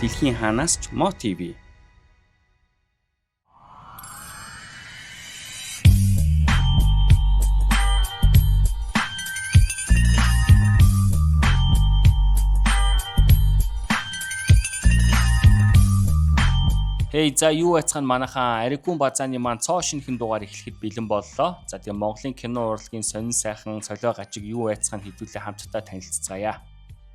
Дэлхийн хаанаас ч Мо ТV. Хей за юу байцгаана манайхан Аригун базааны маань цоо шинэхэн дугаар эхлэхэд бэлэн боллоо. За тэгээ Монголын кино урлагийн сонин сайхан солио гажиг юу байцгаана хэдүүлээ хамтдаа танилццгаая.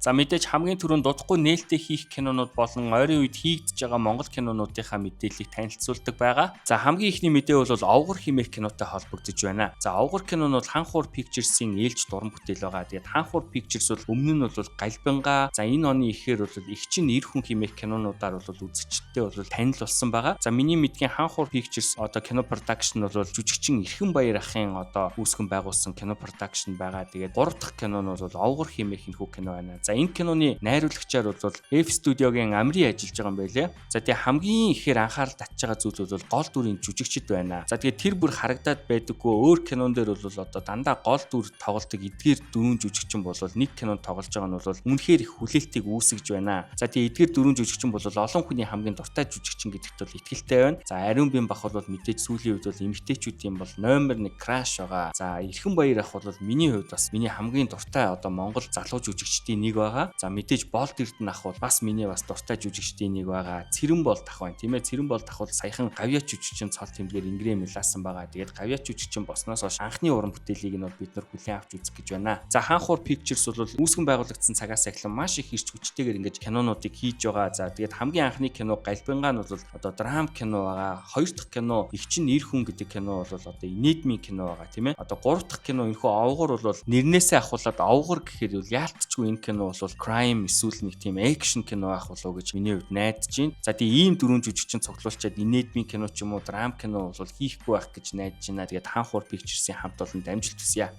За мэдээж хамгийн түрүүнд дутхгүй нээлттэй хийх кинонууд болон ойрын үед хийгдэж байгаа Монгол кинонуудынхаа мэдээллийг танилцуулдаг байгаа. За хамгийн ихний мэдээ бол Овгор хэмээх кинотой холбогдож байна. За Овгор кино нь бол Ханхуур Pictures-ийн ээлж дуран бүтээл байгаа. Тэгээд Ханхуур Pictures бол өмнө нь бол Галбинга, за энэ оны ихээр бол Игчин Эр хүн хэмээх кинонуудаар бол үзэгчдтэй бол танил болсон байгаа. За миний мэдгийн Ханхуур Pictures одоо кино production бол жүжигчин Эрхэн Баяр ахын одоо үүсгэн байгуулсан кино production байгаа. Тэгээд 3 дахь кино нь бол Овгор хэмээх энэхүү кино байна. За энэ киноны найруулагчаар бол F студиогийн Амри ажиллаж байгаа юм байлээ. За тэгээ хамгийн ихээр анхаарал татж байгаа зүйл бол гол дүрийн жүжигчд байна. За тэгээ тэр бүр харагдаад байдаггүй өөр кинон дээр бол одоо дандаа гол дүр тоглолтог эдгээр дөрвөн жүжигчин бол нэг кинонд тоглож байгаа нь бол үнэхээр их хүлээлтийг үүсгэж байна. За тэгээ эдгээр дөрвөн жүжигчин бол олон хүний хамгийн дуртай жүжигчин гэдэгт бол итгэлтэй байна. За Ариун Бин Бах бол мэдээж сүүлийн үед бол эмэгтэйчүүдийн бол номер 1 краш байгаа. За Эрхэн Баяр ах бол миний хувьд бас миний хамгийн дуртай одоо Монгол залуу жүжигчдийн нэг байгаа. За мэдээж Болд Эрдэнэ ах бол бас миний бас дуртай жүжигчдийн нэг байгаа. Цэрэн Болд ах байна тийм ээ. Цэрэн Болд ах бол саяхан Гавьяач жүжигчин цол тэмдгээр Ингрэм мэлаасан байгаа. Тэгээд Гавьяач жүжигчин болсноос хойш анхны уран бүтээлийг нь бол бид нар хүлээн авч үзэх гэж байна. За Ханхуур Pictures бол үүсгэн байгуулагдсан цагаас эхлэн маш их ирч хүчтэйгээр ингэж кинонуудыг хийж байгаа. За тэгээд хамгийн анхны кино Галбинга нь бол одоо драм кино байгаа. Хоёр дахь кино Игчин Эр хүн гэдэг кино бол одоо инээдмийн кино байгаа тийм ээ. Одоо гурав дахь кино энэхүү Овгор бол нэрнээсээ ахуулаад Овгор гэхээр яалтчгүй энэ кино бол crime эсвэл нэг тийм экшн кино ах болов гэж миний хувьд найдаж байна. За тийм ийм дөрвөн жүжигчин цуглуулчаад инээдмийн кино ч юм уу драм кино бол хийхгүй байх гэж найдаж байна. Тэгээд Ханхуур Pictures-ийн хамт олон дамжилт хүсье.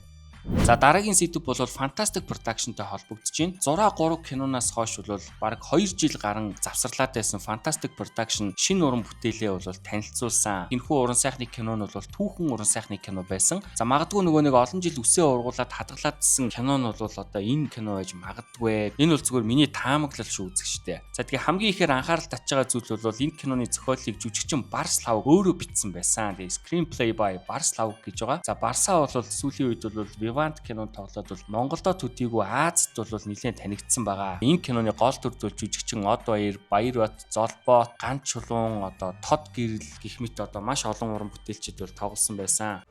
За дараагийн сэдв бол Fantastic Production-тай холбогдож байна. 6 киноноос хойш бол бараг 2 жил гарan завсарлаад байсан Fantastic Production шинэ уран бүтээлээ бол танилцуулсан. Энэхүү уран сайхны кино нь бол түүхэн уран сайхны кино байсан. За магадгүй нөгөө нэг олон жил үсээ ургуулад хадгалаадсан кино нь бол одоо энэ кино байж магадгүй. Энэ бол зүгээр миний таамаглал шүү үзэгчтэй. За тэгээ хамгийн ихээр анхаарал татж байгаа зүйл бол энэ киноны зохиолыг жүжигчин Барс Лав өөрөө бичсэн байсан. Тэгээ screenplay by Барс Лав гэж байгаа. За Барсаа бол сүүлийн үед бол Вант кинонд тоглоод бол Монголдо төдийгүй Азад бол нэлээд танигдсан байгаа. Энэ киноны гол дүр зүйл жүжигчин Од Баяр, Баярбат, Золбот, Ганц Чулуун, одоо Тод Гэрэл гэх мэт одоо маш олон уран бүтээлчид бол тоглосон байсан.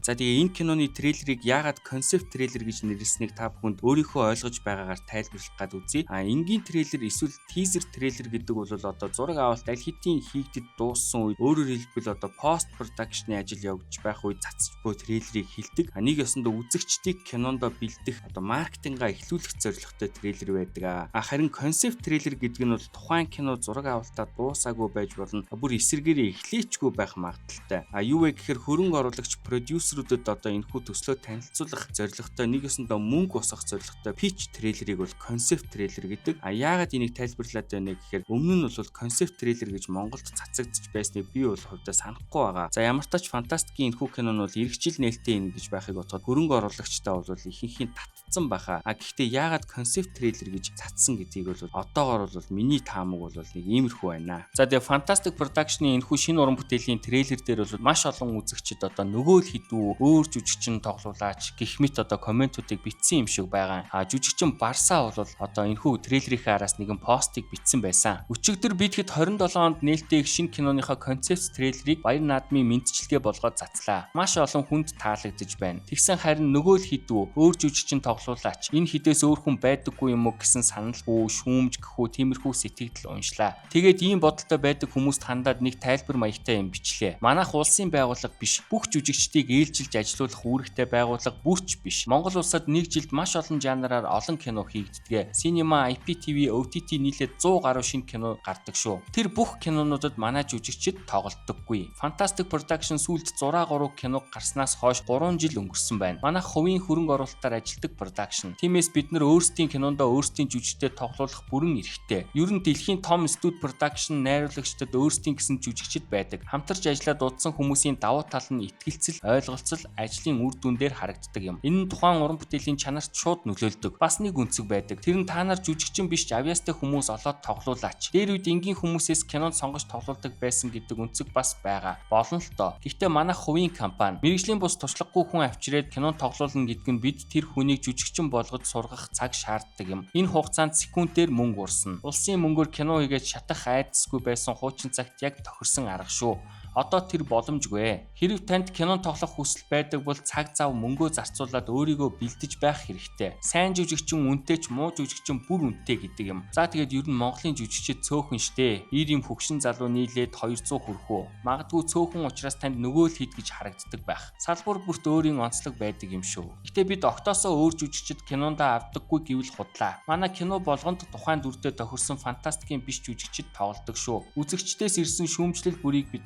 За тэгээ энэ киноны трейлерыг яагаад концепт трейлер гэж нэрлэснийг та бүхэнд өөрийнхөө ойлгож байгаагаар тайлбарлах гад үзье. Энгийн трейлер эсвэл тизер трейлер гэдэг бол одоо зураг авалт аль хэдийн хийгдэд дууссан үед өөрөөр хэлбэл одоо пост продакшны ажил явагдаж байх үед цацж буй трейлерыг хилдэг. Нэг ёсондоо үзэгчдийг кинондоо бэлдэх одоо маркетингаа эхлүүлэх зорилготой трейлер байдаг. Харин концепт трейлер гэдэг нь бол тухайн кино зураг авалтаа дуусаагүй байж болно. Бүр эсэргээрээ эхлээчгүй байх магадaltaй. Юу вэ гэхээр хөрөнгө оруулагч продюсерүүдэд одоо энэхүү төслөө танилцуулах зорилготой нэг ёсондоо мөнгө босгох зорилготой pitch трейлерыг бол концепт трейлер гэдэг. Яагаад энийг тайлбарлаад байна гэхээр өмнө нь бол концепт трейлер гэж Монголд цацагдж байсныг би бол хувьдаа санахгүй байгаа. За ямар ч тач фантастикийн энэхүү кино нь бол эргэжил нээлттэй юм гэж байхыг бодоход хөрөнгө оруулагчтай бол ихэнхийн татцсан баха. Гэхдээ яагаад концепт трейлер гэж цацсан гэдгийг бол одоогоор бол миний таамаг бол нэг иймэрхүү байна. За тэгээ Fantastic Production-ийн энэхүү шинэ уран бүтээлийн трейлер дээр бол маш олон үзэгчид одоо нөгөө л хідүү өөр жүжигчин тоглуулаач гэх мэт одоо комментуудыг бичсэн юм шиг байгаа. Жүжигчин Барсаа бол одоо энэхүү трейлерийнхээ араас нэгэн постыг бичсэн байсан. Өчигдөр бид хэд 27 онд нээлттэй шинэ киноныхоо концепт трейлерыг Баяр наадмын мэдчилгээ болгоод цацлаа. Маш олон хүнд таалагдж байна. Тэгсэн харин нөгөө л хідүү өөр жүжигчин тоглуулаач энэ хідээс өөр хүн байдаггүй юм уу гэсэн саналгүй шүүмж гэхүү тиймэрхүү сэтгэл уншлаа. Тэгээд ийм бодолтой байдаг хүмүүст хандаад нэг тайлбар маягтай юм бичлээ. Манайх улсын байгууллага биш. Бүх жүжигчдийг ээлжилж ажиллуулах үүрэгтэй байгууллага бүрч биш. Монгол улсад нэг жилд маш олон жанраар олон кино хийгддэг. Cinema, IPTV, OTT нийлээд 100 гаруй шинэ кино гардаг шүү. Тэр бүх кинонуудад манай жүжигчид тоглодоггүй. Fantastic Production сүүлд 6 кино гарснаас хойш 3 жил өнгөрсөн байна. Манайх хувийн хөрөнгө оруулалтаар ажилладаг production. Тиймээс бид нар өөрсдийн кинондоо өөрсдийн жүжигчдэд тоглуулах бүрэн эрхтэй. Ер нь дэлхийн том студ production найруулагчдад өөрсдийн гэсэн жүжигчид байдаг. Хамтарч ажиллаад удсан хүмүүсийн давуу тал нь итгэлцэл, ойлголт суралцал, ажлын үр дүн дээр харагддаг юм. Энэ нь тухайн уран бүтээлийн чанарт шууд нөлөөлдөг. Бас нэг үнцэг байдаг. Тэр нь та нар жүжигчин биш авьяастай хүмүүс олоод тоглуулаач. Дээр үед энгийн хүмүүсээс кинонд сонгож тоглуулдаг байсан гэдэг үнцэг бас байгаа. Болно л доо. Гэхдээ манайх хувийн компани мэргэжлийн бус туршлагагүй хүн авчирээд кинонд тоглуулна гэдэг нь бид тэр хүнийг жүжигчин болгож сургах цаг шаарддаг юм. Энэ хугацаанд секундээр мөнгө урсна. Улсын мөнгөөр кино хийгээд шатах айдасгүй байсан хуучин цагт яг тохирсон арга шүү. Одоо тэр боломжгүй. Хэрв танд кинон тоглох хүсэл байдаг бол цаг зав мөнгөө зарцуулаад өөрийгөө бэлдэж байх хэрэгтэй. Сайн жүжигчин үнэтэй ч муу жүжигчин бүр үнэтэй гэдэг юм. За тэгээд ер нь Монголын жүжигчид цөөхөн штэ. Ийм хөгшин залуу нийлээд 200 хүрэх үү. Магадгүй цөөхөн учраас танд нөгөө л хит гэж харагддаг байх. Салбар бүрт өөрийн онцлог байдаг юм шүү. Гэтэ бид октоосоо өөр жүжигчид кинондоо авдаггүй гэвэл худлаа. Манай кино болгонд тухайн дүрдээ тохирсон фантастикийн биш жүжигчид тоглодог шүү. Үзэгчдээс ирсэн шүүмжлэл бүрийг бид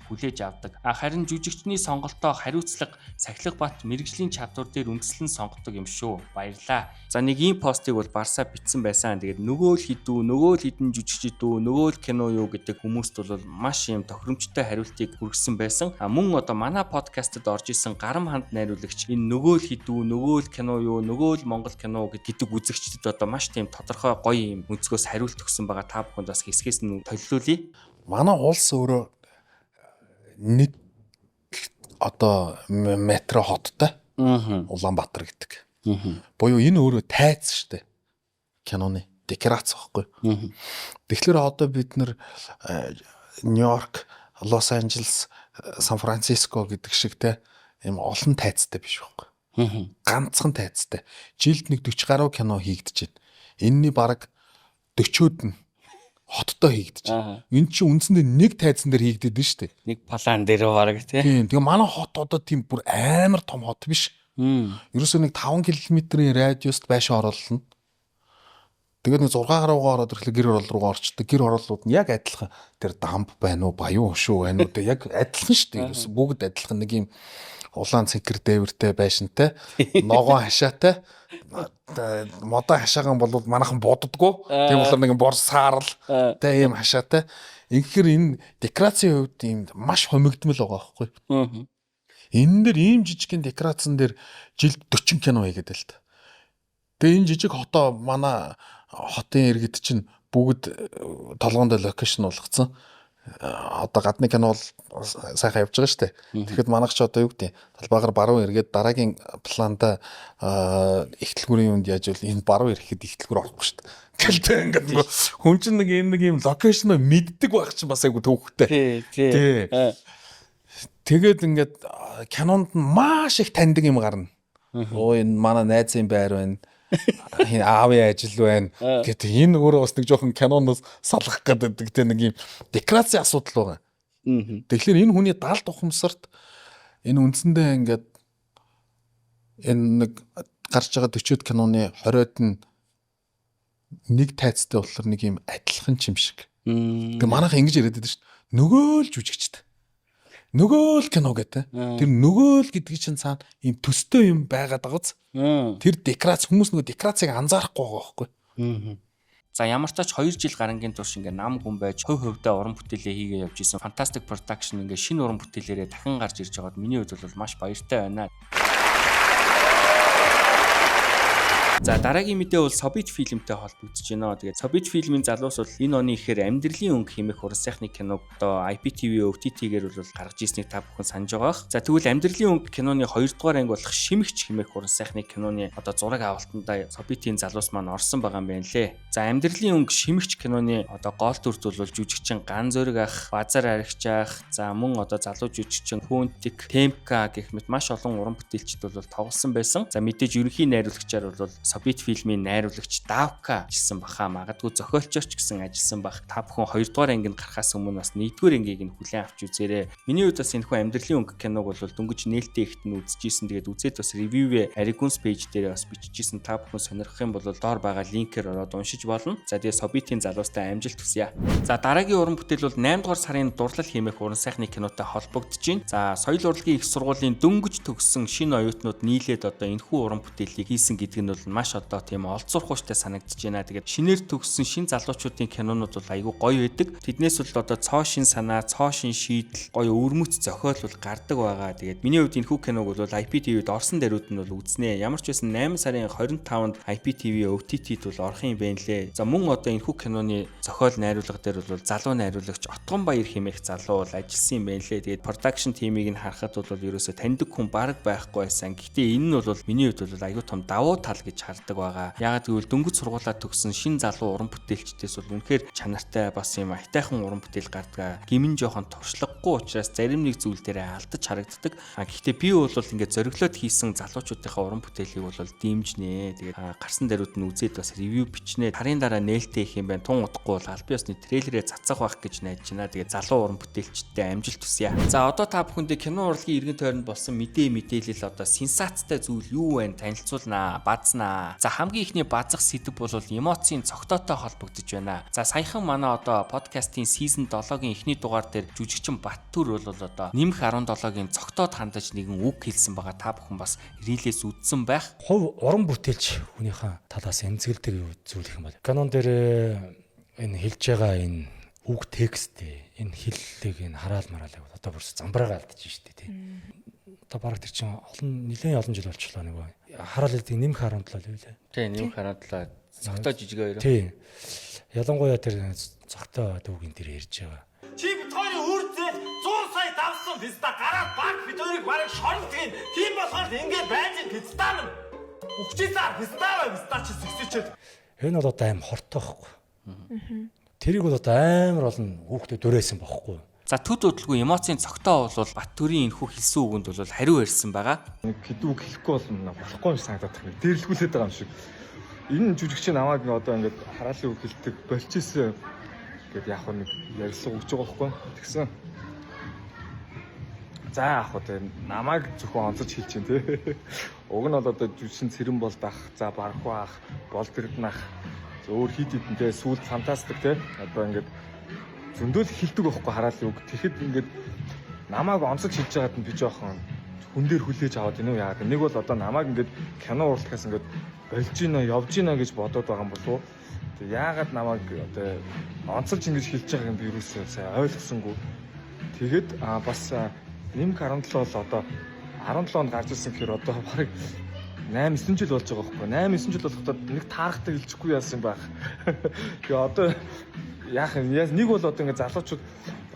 хүлээж авдаг. Харин жүжигчний сонголтоо хариуцлага, сахилга бат мэргэжлийн чадвар дээр үндэслэн сонгодог юм шүү. Баярлаа. За нэг ийм постыг бол Барсаа бичсэн байсан. Тэгээд нөгөө л хідэн жүжигчид үү, нөгөө л кино юу гэдэг хүмүүст бол маш юм тохиромжтой хариултыг хүргэсэн байсан. Мөн одоо манай подкастт орж исэн Гарам ханд найруулагч энэ нөгөө л хідүү, нөгөө л кино юу, нөгөө л Монгол кино гэдэг үзэгчдэд одоо маш тийм тодорхой гоё юм өнцгөөс хариулт өгсөн байгаа. Та бүхэнд бас хэсгээс нь төлөвлүүлье. Манай улс өөрөө нэг одоо метро хоттой Улаанбаатар гэдэг. Буюу энэ өөрөө тайз штэ. Киноны декорац байхгүй. Тэгэхээр одоо бид нэр Нью-Йорк, Лос Анжелес, Сан Франциско гэдэг шиг те ийм олон тайзтай биш байхгүй. Ганцхан тайзтай. Жилд нэг 40 гаруй кино хийгдэж байна. Энэний бараг 40-од нь хоттой хийгдэж байна. Энд чинь үндсэндээ нэг тайзан дээр хийгдээд байна шүү дээ. Нэг план дээр бараг Тийм. тийм. Тэгээ манай хот одоо тийм бүр амар том хот биш. Ерөөсөө нэг 5 км-ийн радиуст байшин оруулна. Тэгээд нэг 6 гаруйгаа ороод ирэхлээр гэр орол руугаа орчдөг. Гэр орлууд нь яг адилхан. Тэр дамп байна уу, баян шүү байна уу тэ яг адилхан шүү дээ. Ерөөсөө бүгд адилхан нэг юм улаан цэнхэр дээвэртэй байшинтай, ногоон хашаатай. Модоо хашаагаан бол манайхан боддгоо. Тийм болохоор нэг бор саарл тэ ийм хашаатай. Инхээр энэ декорацийн хувьд ийм маш хомигдмал байгаа байхгүй. Энэ дэр ийм жижигхэн декорацсан дээр жилд 40 кино хийгээд л та. Тэгээ энэ жижиг хотоо манай хотын иргэд чинь бүгд толгоонд локейшн болгоцсон. Одоо гадны кино бол сайхан явж байгаа шүү дээ. Тэгэхэд манайх ч одоо юу гэдэг талбайгаар баруун эргээд дараагийн планда ихтлгүүрийн юунд яаж вэ? Энэ баруун ирэхэд ихтлгүүр орохгүй шүү дээ. Гэлтэй ингээд хүн чинь нэг юм локейшн мэддэг байх чинь бас айгу төвхтэй. Тий. Тэгээд ингээд кинонд маш их таньдаг юм гарна. Оо энэ манай найзын байр байна. Аавын ажил байна гэдэг энэ өөрөө бас нэг жоохон киноноос салгах гэдэг те нэг юм декорацийн асуудал байгаа. Тэгэхээр энэ хүний даалд ухамсарт энэ үндсэндээ ингээд энэ нэг гарч байгаа 40-од киноны 20-од нь нэг тайцтай болохоор нэг юм адилхан юм шиг. Тэгээ манайх ингэж яриад байдаг шүү дээ. Нөгөө л жүжигчтэй. Нөгөө л кино гэдэг. Тэр нөгөө л гэдэг чинь цаана ийм төстэй юм байгаад байгааз. Тэр декорац хүмүүс нөгөө декорацыг анзаарахгүй байгаа байхгүй. За ямар ч тач 2 жил гарангийн турш ингээ нам хүн байж хувь хувьдаа уран бүтээлээ хийгээ явж исэн Fantastic Production ингээ шинэ уран бүтээлээрээ дахин гарч ирж байгаад миний хувьд бол маш баяртай байна. За дараагийн мэдээ бол Собит фильмтэй холбогдож байна. Тэгээд Собит фильмийн залуус бол энэ оны ихээр амьдралын өнгө хэмээх уран сайхны киног одоо IPTV OTT-гээр бол гаргаж ирснийг та бүхэн санаж байгаа. За тэгвэл амьдралын өнгө киноны 2 дугаар анги болох Шимэгч хэмээх уран сайхны киноны одоо зураг авалтандаа Собитийн залуус маань орсон байгаа юм байна лээ. За амьдралын өнгө Шимэгч киноны одоо гол дүрт бол жүжигчин Ган Зориг ах, Базар Аригч ах, за мөн одоо залуу жүжигчин Хүнтик, Темка гэх мэт маш олон уран бүтээлчд бол тоглосон байсан. За мэдээж ерөнхий найруулагчаар бол Собит фильмийн найруулагч Давка ажилласан баха. Магадгүй зохиолчорч гэсэн ажилласан бах. Та бүхэн 2 дугаар ангид гарахаас өмнө бас 1-р ангийг нь хүлээн авч үзээрэй. Миний хувьд бас энэхүү амьдралын өнгө киног бол дөнгөж нээлттэй ихт нь үзчихсэн. Тэгээд үзээд бас ревювээ Ariguns page дээр бас биччихсэн. Та бүхэн сонирхох юм бол доор байгаа линкээр ороод уншиж болно. За тэгээд Собитийн залуустай амжилт хүсье. За дараагийн уран бүтээл бол 8 дугаар сарын дурлал хэмээх уран сайхны кинотой холбогдож байна. За соёл урлагийн их сургуулийн дөнгөж төгссөн шинэ оюутнууд нийлээд одоо энэхүү уран бүтээлийг хийсэн гэдэг нь бол маш одоо тийм олзуурхууштай санагдаж байна. Тэгээд шинээр төгссөн шин залуучуудын кинонууд бол айгүй гоё байдаг. Тэднээс бол одоо цоо шин санаа, цоо шин шийдэл, гоё өвөрмөц зохиол бол гардаг байгаа. Тэгээд миний хувьд энэхүү киног бол IPTV-д орсон даруйд нь бол үзнэ. Ямар ч байсан 8 сарын 25-нд IPTV OTT-д бол орох юм байна лээ. За мөн одоо энэхүү киноны зохиол найруулга дээр бол залуу найруулагч Отгон Баяр хэмээх залуу бол ажилласан юм байна лээ. Тэгээд production team-ийг нь харахад бол ерөөсө таньдаг хүн бараг байхгүй байсан. Гэхдээ энэ нь бол миний хувьд бол аюу тум давуу тал гэж хардаг байгаа. Ягаад гэвэл дөнгөж сургуулаа төгссөн шин залуу уран бүтээлчдээс бол үнэхээр чанартай бас юм айтайхан уран бүтээл гардаг. Гимэн жоохон туршлагагүй учраас зарим нэг зүйл дээрээ алдаж харагддаг. Гэхдээ би бол ингээд зориглоод хийсэн залуучуудынхаа уран бүтээлийг бол дэмжнэ. Тэгээд гарсан даруйд нь үзээд бас ревю бичнэ. Харин дараа нээлттэй их юм байна. Тун удахгүй бол аль биесны трейлерээ цацах байх гэж найдаж байна. Тэгээд залуу уран бүтээлчтэй амжилт хүсье. За одоо та бүхэндээ кино урлагийн эргэн тойронд болсон мэдээлэл одоо сенсацтай зүйл юу вэ? Танилцуулнаа, базнаа. За хамгийн ихний базах сэдэв бол эмоцийн цогтойтой холбогдож байна. За саяхан манай одоо подкастын season 7-гийн эхний дугаар дээр жүжигчин Баттүр бол одоо нэмэх 17-гийн цогтойд хандаж нэгэн үг хэлсэн байгаа. Та бүхэн бас рилээс үзсэн байх. Хувь уран бүтээлч хүнийхээ талаас эмзэгэлдэг зүйл их юм байна. Канон дээр энэ хэлж байгаа энэ үг текст энэ хэллэг энэ хараал мараалыг одоо бүр замбраагаа алдчих шүү дээ тий. Одоо бараг тэр чинь нэлээд олон жил болчихлоо нэг хараал хэлдэг нэмэх 17 л үү? Тий, нэмэх 17 цогтой жижиг хоёр. Тий. Ялангуяа тэр цогтой дүүгийн дээр ярьж байгаа. Чи бид хоёрын үрдэл 100 сая давсан писта гараад баг бид хоёрыг бараг шорнтгийн. Тийм болохоор ингээд байж пистаа нь өгчээсаа пистаа чи сэгсэчээд. Энэ бол одоо аим хортой байхгүй. Тэрийг бол одоо амар олон хүүхдэд дөрөөсөн байхгүй. За төд хөдөлгөө эмоцийн цогтоо бол Баттүрийн энэхүү хэлсэн үгэнд бол хариу ярьсан байгаа. Нэг хэдүүг хэлэхгүй болохгүй юм санагдаад байна. Дээрлгүүлээд байгаа юм шиг. Энэ жүжигчин намайг одоо ингээд хараалын үг хэлдэг болчихсон гэд яг нэг ярилцлага өгч байгаа байхгүй. Тэгсэн. За яг одоо намайг зөвхөн онцож хэлж чинь тий. Уг нь бол одоо жүжигчин Цэрэн бол дах, за Бархуу ах, Болдэрдэн ах өөр хит хитэнтэй сүүлд фантастик тий. Одоо ингээд зөндөл хэлдэг байхгүй хараалын үг. Тэгэхэд ингээд намайг онцож хэлж байгаад нь би жоохон хүн дээр хүлээж аваад байна уу яагаад. Нэг бол одоо намайг ингээд кино урлагаас ингээд болж гинэ, явж гинэ гэж бодоод байгаа юм болов уу? Тэг яагаад намайг одоо онцолж ингэж хэлж байгааг нь би юусоо сайн ойлгосонгүй. Тэгэд бас нэмэх 17 бол одоо 17 онд гарч ирсэн гэхээр одоо барыг 8-9 жил болж байгаа байхгүй. 8-9 жил болохдоо нэг таарахтай хэлчихгүй яасан байх. Тэгээ одоо яах юм нэг бол одоо ингээ залуучууд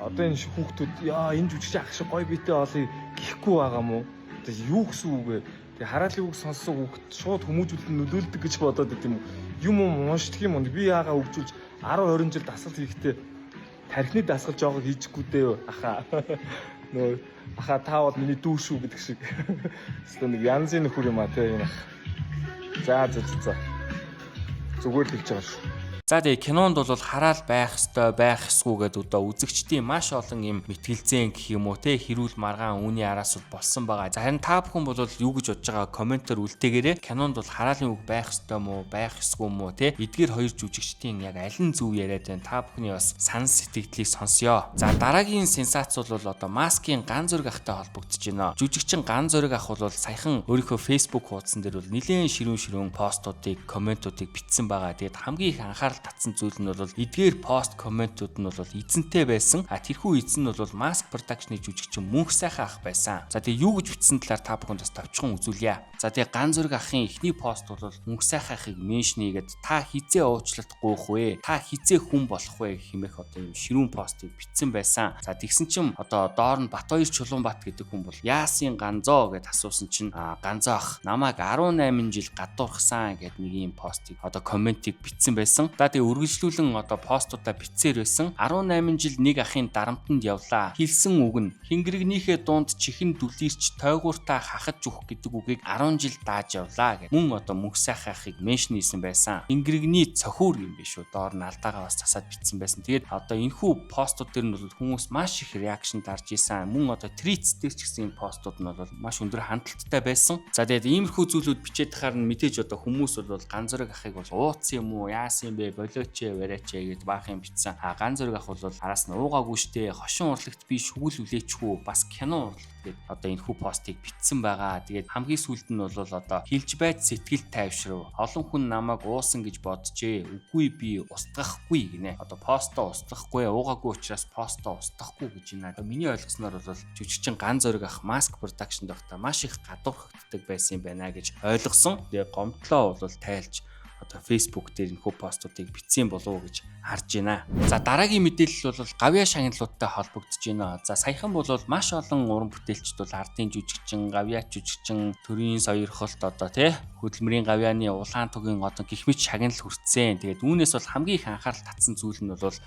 одоо энэ хүүхдүүд яа энэ жүжигч ах шиг гой биетэй олъё гэхгүй байгаа мó. Тэгээ юу гэсэн үг вэ? Тэгээ хараалын үг сонссон хүүхд шууд хүмүүжүүлэн нөлөөлдөг гэж бодоод байт юм уу? Юм уншдаг юм уу? Би яага өгчүүлж 10 20 жил дасгал хийхдээ тархины дасгал жоогоо хийчихгүй дээ аха. Нөө аха та бол миний дүү шүү гэдэг шиг. Эсвэл нэг янзын нөхөр юм а те энэ ах. За. Зүгээр л хэлж байгаа шүү. За тэгээ кинонд бол хараал байх ёстой байх эсгүй гэдэг одоо үзэгчдийн маш олон юм мэтгэлзэн гэх юм уу те хэрүүл маргаан үүний араас болсон байгаа. За харин та бүхэн бол юу гэж бодож байгаа комментээр үлдээгээрэй. Кинонд бол хараалын үг байх ёстой мó байх эсгүй мó те эдгээр хоёр жүжигчдийн яг аль нь зөв яриад байна. Та бүхний бас сан сэтгэлдлийг сонсёо. За дараагийн сенсац бол одоо маскын ган зөрөг ахтай холбогдож байна. Жүжигчин ган зөрөг ах бол саяхан өөрийнхөө Facebook хуудсан дээр бол нэлээд ширүүн постуудыг комментуудыг бичсэн байгаа. Тэгээд хамгийн их анхаарал татсан зүйл нь бол эдгээр пост комментууд нь бол эзэнтэй байсан. Тэрхүү эзэн нь бол маск продакшны жүжигчин Мөнх сайхан ах байсан. За тэгээ юу гэж бичсэн талаар та бүхэнд бас товчхон үзүүлье. За тэгээ ган зөрөг ахын эхний пост бол Мөнх сайхан ахыг меншнийгээд та хизээ уучлалт гуйх вэ? Та хизээ хүн болох вэ хэмээх одоо юм ширүүн постыг бичсэн байсан. За тэгсэн чинь одоо доор нь Батбаяр Чулуунбат гэдэг хүн бол яасын ганзоо гэд асуусан чинь ганзоо ах намайг 18 жил гадуурхсан гэд нэг юм постыг одоо комментиг бичсэн байсан. Тэгээ үргэлжлүүлэн одоо постуудаа бичсээр байсан. 18 жил нэг ахын дарамтанд явлаа. Хэлсэн үг нь хингэрэгнийхээ дунд чихэн дүлэрч тойгууртаа хахаж өгөх гэдэг үгийг 10 жил дааж явлаа гэх. Мөн одоо Мөнх сайхан ахыг меншн хийсэн байсан. Хингэрэгний цохиур юм биш үү? Доор нь алдаагаа бас засаад бичсэн байсан. Тэгээд одоо энэхүү постууд дээр нь бол хүмүүс маш их реакшн дарж исэн. Мөн одоо твитс дээр ч гэсэн энэ постууд нь бол маш өндөр хандлттай байсан. За тэгээд иймэрхүү зүйлүүд бичээд тахаар нь мэдээж одоо хүмүүс бол ган зөрөг ахыг бол ууцсан юм уу? Яасан юм бэ болооч, бариач гэд баахан бичсэн. Ганц зөрөг ах бол араас нь уугаагүй штэ. Хошин урлагт би шүгэл үлээчгүй бас кино урлаг гэд одоо энэ хүү постыг бичсэн байгаа. Тэгээд хамгийн сүүлд нь бол одоо хилж байд сэтгэл тайвшрав. Олон хүн намайг уусан гэж боджээ. Үгүй би устгахгүй гинэ. Одоо постоо устгахгүй, уугаагүй учраас постоо устгахгүй гэж байна. Миний ойлгосноор бол жүжигчин ганц зөрөг ах Mask Production доктор маш их гадуурхагддаг байсан юм байна гэж ойлгосон. Тэгээ гомдлоо бол тайлж одоо Facebook дээр энэ хүү постуудыг бичсэн болов уу гэж харж байна. За дараагийн мэдээлэл бол гавьяа шагналуудтай холбогдож байна. За саяхан бол маш олон уран бүтээлчд бол ардын жүжигчин, гавьяа жүжигчин, төрийн сойрхолт одоо тий хөдөлмөрийн гавьяаны улаан тугийн одоо гих мэт шагнал хүртсэн. Тэгээд үүнээс бол хамгийн их анхаарал татсан зүйл нь бол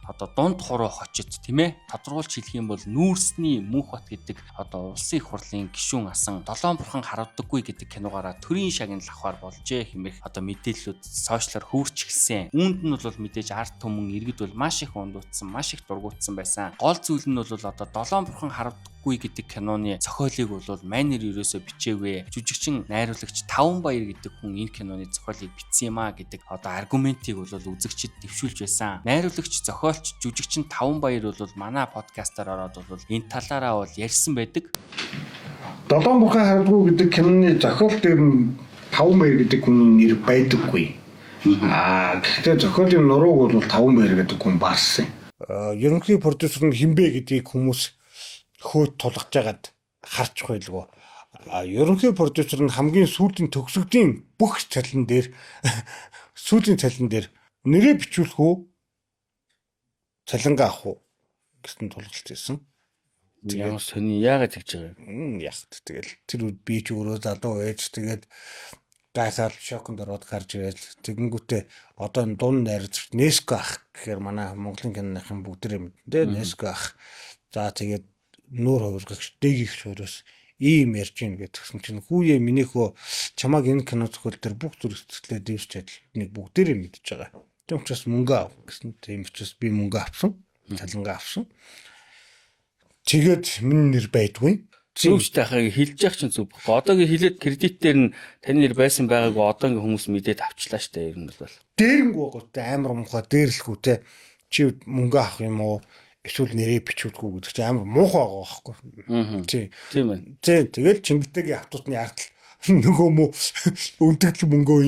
одоо дунд хуруу хочид тийм ээ тодорхойлж хэлэх юм бол нүүрсний мөнх бат гэдэг одоо улсын их хурлын гишүүн асан 7 бурхан харавдаггүй гэдэг киногаараа төрийн шагнал авахар болжээ хэмээх одоо мэдээллүүд сошиалар хөрч эхэлсэн. Үүнд нь бол мэдээж ард түмэн иргэд бол маш их ундуудсан, маш их дургуутсан байсан. Гол зүйл нь бол одоо 7 бурхан харавдаггүй гэдэг киноны зохиолыг бол майнер ерөөсөө бичээгүй. Жүжигчин найруулагч Таван Баяр гэдэг хүн энэ киноны зохиолыг бичсэн юм а гэдэг одоо аргументыг бол үзэгчид дэвшүүлж байсан. Найруулагч зохиолч жүжигчин Таван Баяр бол манай подкастаар ороод бол энэ талаараа бол ярьсан байдаг. 7 бурхан харавдаггүй гэдэг киноны зохиол дээр нь Таван Баяр гэдэг хүн нэр байдаггүй. Гэхдээ зохиолын нурууг бол Таван Баяр гэдэг хүн барсан. Ерөнхий продюсер нь хинбэ гэдгийг хүмүүс хөөд тулгаж байгаад харж байлгүй. Ерөнхий продюсер нь хамгийн сүүлийн төгсгөлийн бүх цалин дээр сүүлийн цалин дээр нэрээ бичүүлэх үү? Цалингаа авах уу гэсэн тулгалт хийсэн. Ямар сони яагаад тэгж байгаа юм? Яг тэгэл тэр үед би ч өөрөө залуу байж тэгээд гайсаар шоконд ороод гарч ирэл тэгэнгүүтээ одоо дунд найрч Неско ах гэхээр манай Монголын киноныхын бүгдээрээ мэдэн Неско ах. За тэгээд нүүр хувиргагч дээгийх шуураас ийм ярьж гин гэдгсэн чинь хүүе минийхөө чамааг энэ кино зохиол дээр бүх зүрх сэтгэлээ дэвсч чадлыг бүгдээрээ мэдж байгаа. Тийм учраас мөнгө ав гэсэн. Тийм учраас би мөнгө авсан. Цалингаа авсан. Тэгээд миний нэр байдгүй. Зүгч тахыг хэлж явах чинь зүг баггүй. Одоогийн хилээд кредитээр нь таны нэр байсан байгаагүй одоогийн хүмүүс мэдээд авчлаа штэ ер нь бол. Дээрэнгүү амар муухай дээрлэхүү те. Чи мөнгө авах юм уу? Эсвэл нэрээ бичүүлэхгүй гэдэг чинь амар муухай байгаа байхгүй. Тийм байна. Тэгэл Чингитэгийн автоотны ардл нөгөө мө өндөглөг мөнгөө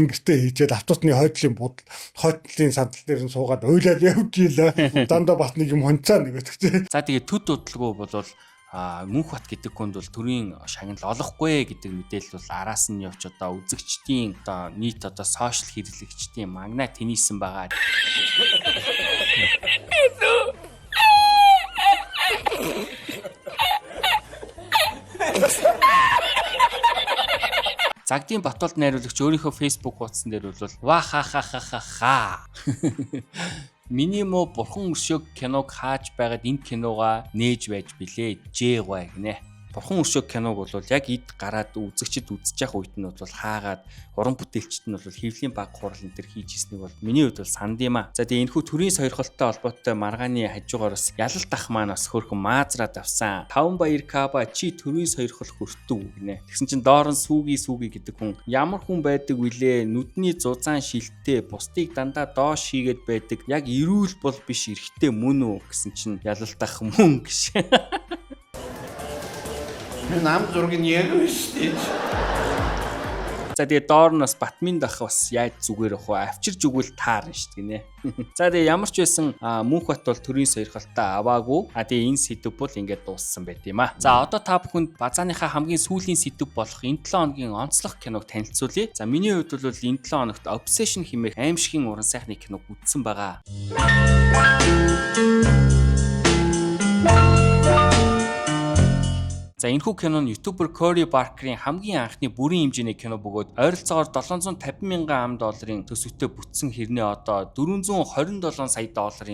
ингэртэй хийгээд автоотны хойдлын сандал дээр нь суугаад ойлаад явж ийлээ. Дандаа бас нэг юм хонцаа нэг гэдэг. За тэгээд төд бодлого бол мөнх бат гэдэг хүнд бол төрийн шагнал олохгүй гэдэг мэдээлэл бол араас нь явж одоо үзэгчдийн одоо нийт одоо сошиал хэрэглэгчдийн магнат тэнийсэн байгаа. Загдийн Батболд найруулагч өөрийнхөө Facebook хуудсан дээр бол ва ха ха ха ха ха. Миний мо бурхан өршөөг киног хааж байгаад энэ киногаа нээж байж билээ. Жээгвай гинэ. Бурхан өршөөг киног бол яг эд гараад үзэгчд үзэж явах үед нь бол хаагаад уран бүтээлчд нь бол хэвлийн баг хурал энэ төр хийж ирснийг бол миний хувьд бол санд юм а. За тэгээ энэхүү төрийн сойрхолтой холбоотой маргааны хажуугаараас ялалт ах маань бас хөрхөн маазраад авсан. Таван Баяр Каба чи төрийн сойрхол хүртв гинэ. Тэгсэн чинь доор нь сүүги гэдэг хүн ямар хүн байдаг вүлээ? Нүдний зузаан шилттэй бусдыг дандаа доош хийгээд байдаг. Яг эрүүл бол биш эрэгтэй мөн үү гэсэн чинь ялалт ах мөн гэж. Нам зургийг яг шүү дээ. За тэгээ доор нь бас Батмин дах бас яаж зүгээр ах вэ? Авчирж өгвөл таарна шүү дээ гинэ. За тэгээ ямар ч байсан мөнх бат бол төрийн сойрхолтой аваагүй. Тэгээ энэ сэдв бол ингээд дууссан байт юм а. За одоо та бүхэнд базааныхаа хамгийн сүүлийн сэдв болох энэ 7 хоногийн онцлог киног танилцуулъя. За миний хувьд бол энэ 7 хоногт Obsession хэмээх аимшигын уран сайхны киног үзсэн байгаа. За энэхүү кино нь ютубер Cory Barker-ийн хамгийн анхны бүрийн хэмжээний кино бөгөөд ойролцоогоор $750,000 төсөвтэй бүтсэн хэрнээ одоо $427 сая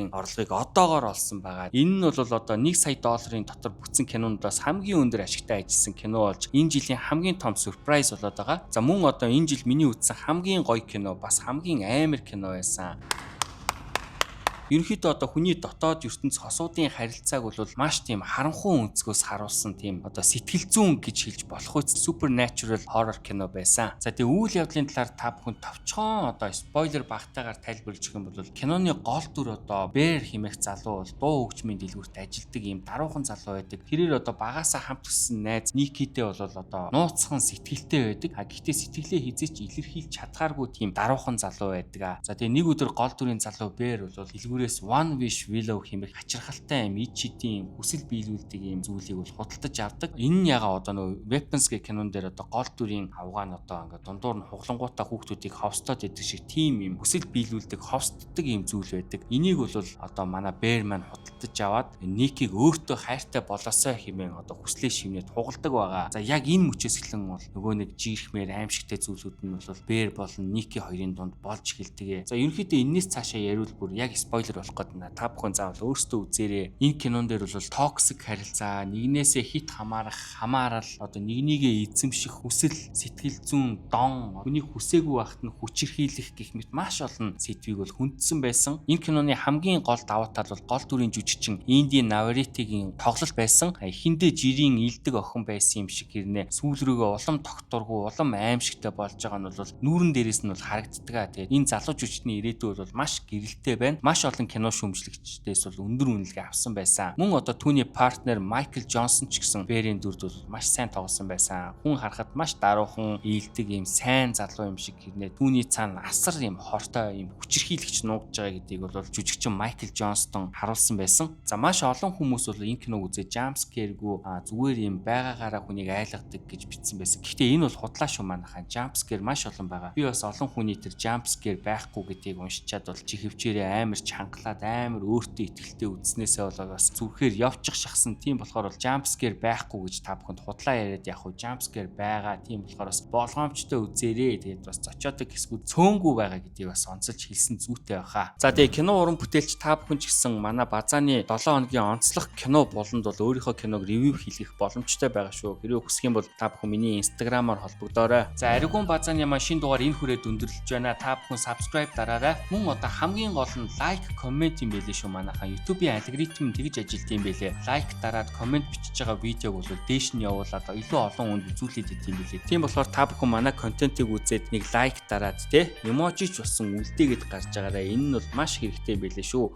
орлогыг одоогоор олсон байгаа. Энэ нь бол одоо $1 сая дотор бүтсэн киноноос хамгийн өндөр ашигтай ажилласан кино болж энэ жилийн хамгийн том сюрприз болоод байгаа. За мөн одоо энэ жил миний үзсэн хамгийн гоё кино бас хамгийн амар кино байсан. Ерөнхийдөө одоо хүний дотоод ертөнц хосуудын харилцааг бол маш тийм харанхуй өнцгөөс харуулсан тийм одоо сэтгэл зүйн гэж хэлж болох үс supernatural horror кино байсан. За тэгээ үйл явдлын талаар та бүхэн товчхон одоо спойлер багтаагаар тайлбарлаж өгөх юм бол киноны гол дүр одоо Бэр хэмээх залуу бол дуу хөгжмийн дэлгүүрт ажилладаг ийм даруухан залуу байдаг. Тэрээр одоо багаасаа хамт өссөн найз Никитэй бол одоо нууцхан сэтгэлтэй байдаг. Гэхдээ сэтгэлээ хизээч илэрхийлж чадхааргүй тийм даруухан залуу байдаг. За тэгээ нэг өдөр гол дүрийн залуу Бэр бол дэлгүүрээс One Wish Willow хэмээх хачирхалтай юм ид шидийн хүсэл биелүүлдэг ийм зүйлийг бол худалдаж авдаг. Энэ нь ягаа одоо нөгөө Weapons гэх кинон дээр одоо гол дүрийн авгаа нь одоо ингээд дундуур нь хуглангуудаа хүүхдүүдийг ховстоод идэг шиг тийм юм хүсэл биелүүлдэг ховстдаг ийм зүйл байдаг. Энийг бол одоо манай Бэр маань худалдаж аваад Никийг өөртөө хайртай болоосой хэмээн одоо хүслээ шивнээд хугалдаг байгаа. За яг энэ мөчөөс эхлэн бол нөгөө нэг жирэхмээр аимшигтай зүйлүүд нь бол Бэр болон Ники хоёрын дунд болж эхэлдэг. За ерөнхийдөө энэс цаашаа яриул бүр яг спойлер болох гээд байна. Та бүхэн заавал өөрсдөө үзээрэй. Энэ кинон дээр бол токсик харилцаа, нэгнээсээ хит хамаарал, одоо нэгнийгээ эзэмших хүсэл, сэтгэл зүйн дон, хүний хүсээгүй байхад нь хүчирхийлэх гэх мэт маш олон сэдвийг бол хүндсэн байсан. Энэ киноны хамгийн гол давуу тал бол гол дүрийн жүжигчин Инди Навритигийн тоглолт байсан. Эхэндээ жирийн илдэг охин байсан юм шиг хэрнээ сүүл рүүгээ улам докторгүй, улам аимшигтай болж байгаа нь бол нүүрэн дээрээс нь бол харагддаг. Тэгээд энэ залуу жүжигчний ирээдүй бол маш гэрэлтэй байна. Маш олон кино шүүмжлэгчдээс бол өндөр үнэлгээ авсан байсан. Мөн одоо түүний партнер Майкл Джонсон ч гэсэн Бэрийн дүрд бол маш сайн тоглосон байсан. Хүн харахад маш даруухан, ийдэг ийм сайн залуу юм шиг хэрнээ түүний цаана асар ийм хортой ийм хүчирхийлэгч нуугдж байгаа гэдгийг бол жүжигчин Майкл Джонстон харуулсан байсан. За маш олон хүмүүс бол энэ киног үзээ jump scare-гүй зүгээр ийм байгаагаараа хүнийг айлгадаг гэж бичсэн байсан. Гэхдээ энэ бол худлаа шүү манайхаа. Jump scare маш олон байгаа. Би бас олон хүний тэр jump scare байхгүй гэдгийг уншичаад бол чихвчээрээ амар чангалаад амар өөртөө итгэлтэй үзснээсээ болоод бас зүрхээр явчих шахсан. Тийм болохоор бол jump scare байхгүй гэж та бүхэнд худлаа яриад яг хуу jump scare байгаа. Тийм болохоор бас болгоомжтой үзээрэй. Тэгээд бас зочоотой хэсгүүд цөөнгүй байгаа гэдгийг бас онцолж хэлсэн зүйтэй байхаа. За тэгээ кино уран бүтээлч та бүхэн ч гэсэн манай Базааны 7 хоногийн онцлог кино болонд бол өөрийнхөө киног ревю хийх боломжтой байгаа шүү. Хэрвээ хүсэх юм бол та бүхэн миний инстаграмаар холбогдоорой. За Аригун Базааны маань шинэ дугаар энэ хүрээд өндөрлөж байна. Та бүхэн subscribe дараарай. Мөн одоо хамгийн гол нь лайк, коммент юм байлээ шүү манайхаа. YouTube-ийн алгоритм тэгж ажилт юм байлээ. Лайк дараад коммент бичиж байгаа видеог бол дээш нь явуулаад илүү олон хүнд үзүүлээд идэв юм байлээ. Тийм болохоор та бүхэн манай контентыг үзээд нэг лайк дараад те эможич болсон үлдээгээд гарч байгаарай. Энэ нь бол маш хэрэгтэй юм байлээ шүү.